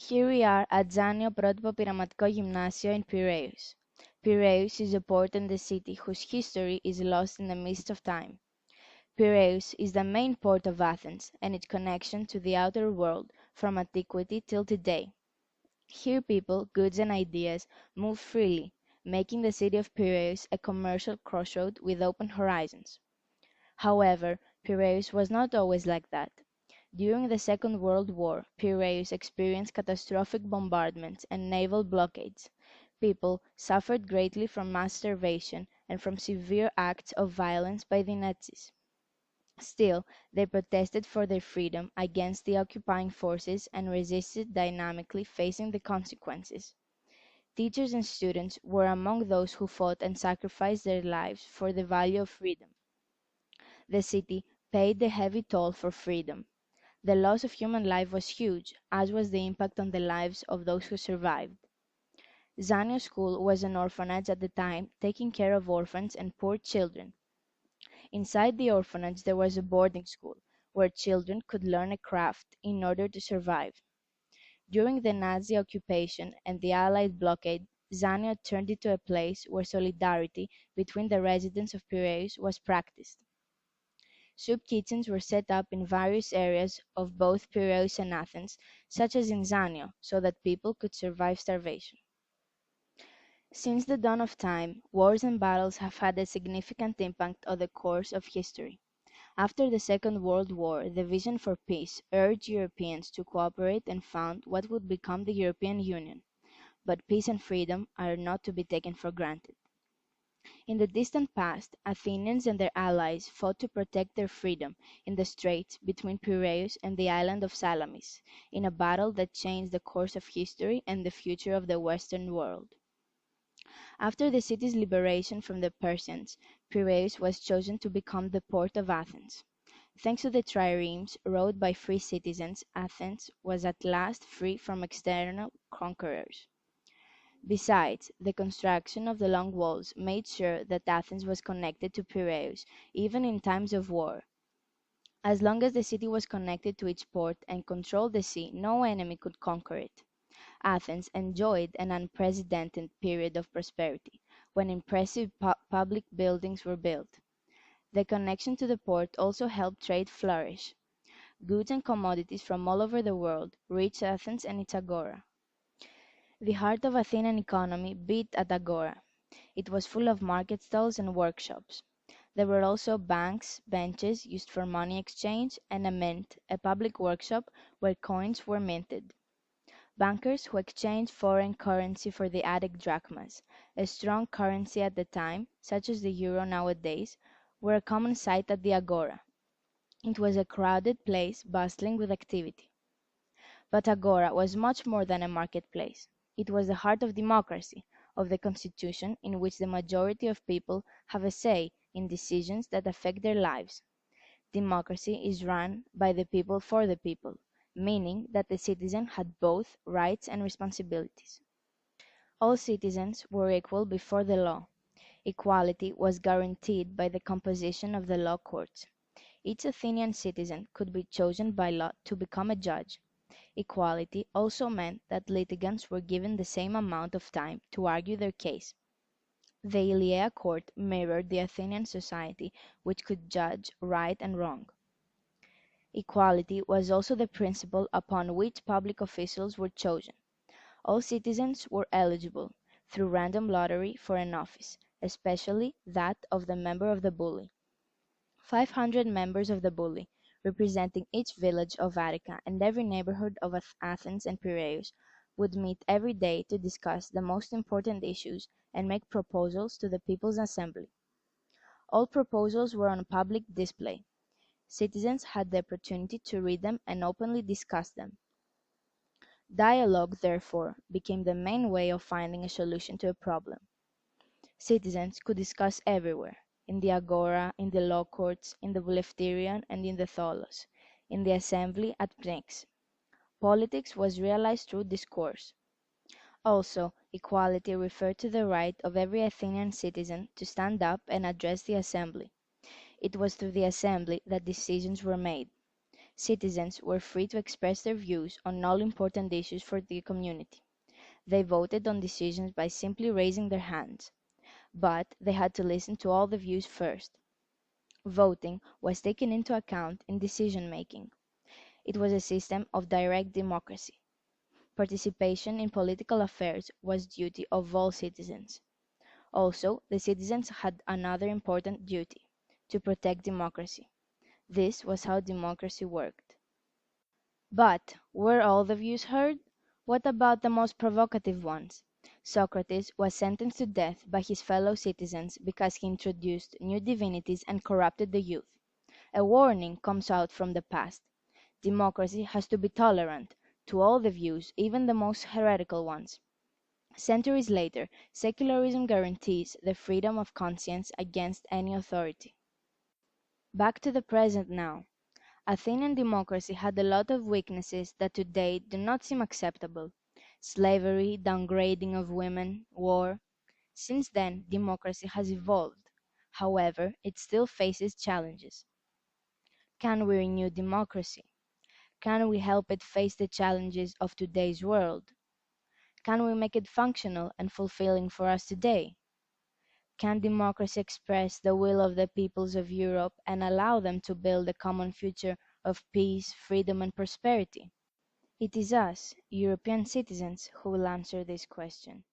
Here we are at Zánio Πρότυπο Πειραματικό Gymnasio in Piraeus. Piraeus is a port in the city whose history is lost in the mist of time. Piraeus is the main port of Athens and its connection to the outer world from antiquity till today. Here people, goods and ideas move freely, making the city of Piraeus a commercial crossroad with open horizons. However, Piraeus was not always like that. During the Second World War, Piraeus experienced catastrophic bombardments and naval blockades. People suffered greatly from mass starvation and from severe acts of violence by the Nazis. Still, they protested for their freedom against the occupying forces and resisted dynamically facing the consequences. Teachers and students were among those who fought and sacrificed their lives for the value of freedom. The city paid the heavy toll for freedom. The loss of human life was huge, as was the impact on the lives of those who survived. Zanio School was an orphanage at the time, taking care of orphans and poor children. Inside the orphanage there was a boarding school, where children could learn a craft in order to survive. During the Nazi occupation and the Allied blockade, Zanio turned into a place where solidarity between the residents of Piraeus was practiced. Soup kitchens were set up in various areas of both Piraeus and Athens, such as in Zanio, so that people could survive starvation. Since the dawn of time, wars and battles have had a significant impact on the course of history. After the Second World War, the vision for peace urged Europeans to cooperate and found what would become the European Union. But peace and freedom are not to be taken for granted. In the distant past, Athenians and their allies fought to protect their freedom in the straits between Piraeus and the island of Salamis, in a battle that changed the course of history and the future of the Western world. After the city's liberation from the Persians, Piraeus was chosen to become the port of Athens. Thanks to the triremes rowed by free citizens, Athens was at last free from external conquerors. Besides, the construction of the long walls made sure that Athens was connected to Piraeus, even in times of war. As long as the city was connected to its port and controlled the sea, no enemy could conquer it. Athens enjoyed an unprecedented period of prosperity, when impressive public buildings were built. The connection to the port also helped trade flourish. Goods and commodities from all over the world reached Athens and its agora. The heart of Athenian economy beat at Agora. It was full of market stalls and workshops. There were also banks, benches used for money exchange, and a mint, a public workshop where coins were minted. Bankers who exchanged foreign currency for the Attic drachmas, a strong currency at the time, such as the euro nowadays, were a common sight at the Agora. It was a crowded place bustling with activity. But Agora was much more than a marketplace. It was the heart of democracy, of the constitution in which the majority of people have a say in decisions that affect their lives. Democracy is run by the people for the people, meaning that the citizen had both rights and responsibilities. All citizens were equal before the law. Equality was guaranteed by the composition of the law courts. Each Athenian citizen could be chosen by lot to become a judge. Equality also meant that litigants were given the same amount of time to argue their case. The Ilia court mirrored the Athenian society, which could judge right and wrong. Equality was also the principle upon which public officials were chosen. All citizens were eligible, through random lottery, for an office, especially that of the member of the Bully. 500 members of the Bully, representing each village of Attica and every neighborhood of Athens and Piraeus, would meet every day to discuss the most important issues and make proposals to the People's Assembly. All proposals were on public display. Citizens had the opportunity to read them and openly discuss them. Dialogue, therefore, became the main way of finding a solution to a problem. Citizens could discuss everywhere, in the agora, in the law courts, in the Bouleuterion, and in the Tholos, in the assembly at Pnyx. Politics was realized through discourse. Also, equality referred to the right of every Athenian citizen to stand up and address the assembly. It was through the assembly that decisions were made. Citizens were free to express their views on all important issues for the community. They voted on decisions by simply raising their hands, but they had to listen to all the views first. Voting was taken into account in decision making. It was a system of direct democracy. Participation in political affairs was duty of all citizens. Also, the citizens had another important duty, to protect democracy. This was how democracy worked. But were all the views heard? What about the most provocative ones? Socrates was sentenced to death by his fellow citizens because he introduced new divinities and corrupted the youth. A warning comes out from the past. Democracy has to be tolerant to all the views, even the most heretical ones. Centuries later, secularism guarantees the freedom of conscience against any authority. Back to the present now. Athenian democracy had a lot of weaknesses that today do not seem acceptable. Slavery, downgrading of women, war. Since then, democracy has evolved. However, it still faces challenges. Can we renew democracy? Can we help it face the challenges of today's world? Can we make it functional and fulfilling for us today? Can democracy express the will of the peoples of Europe and allow them to build a common future of peace, freedom, and prosperity? It is us, European citizens, who will answer this question.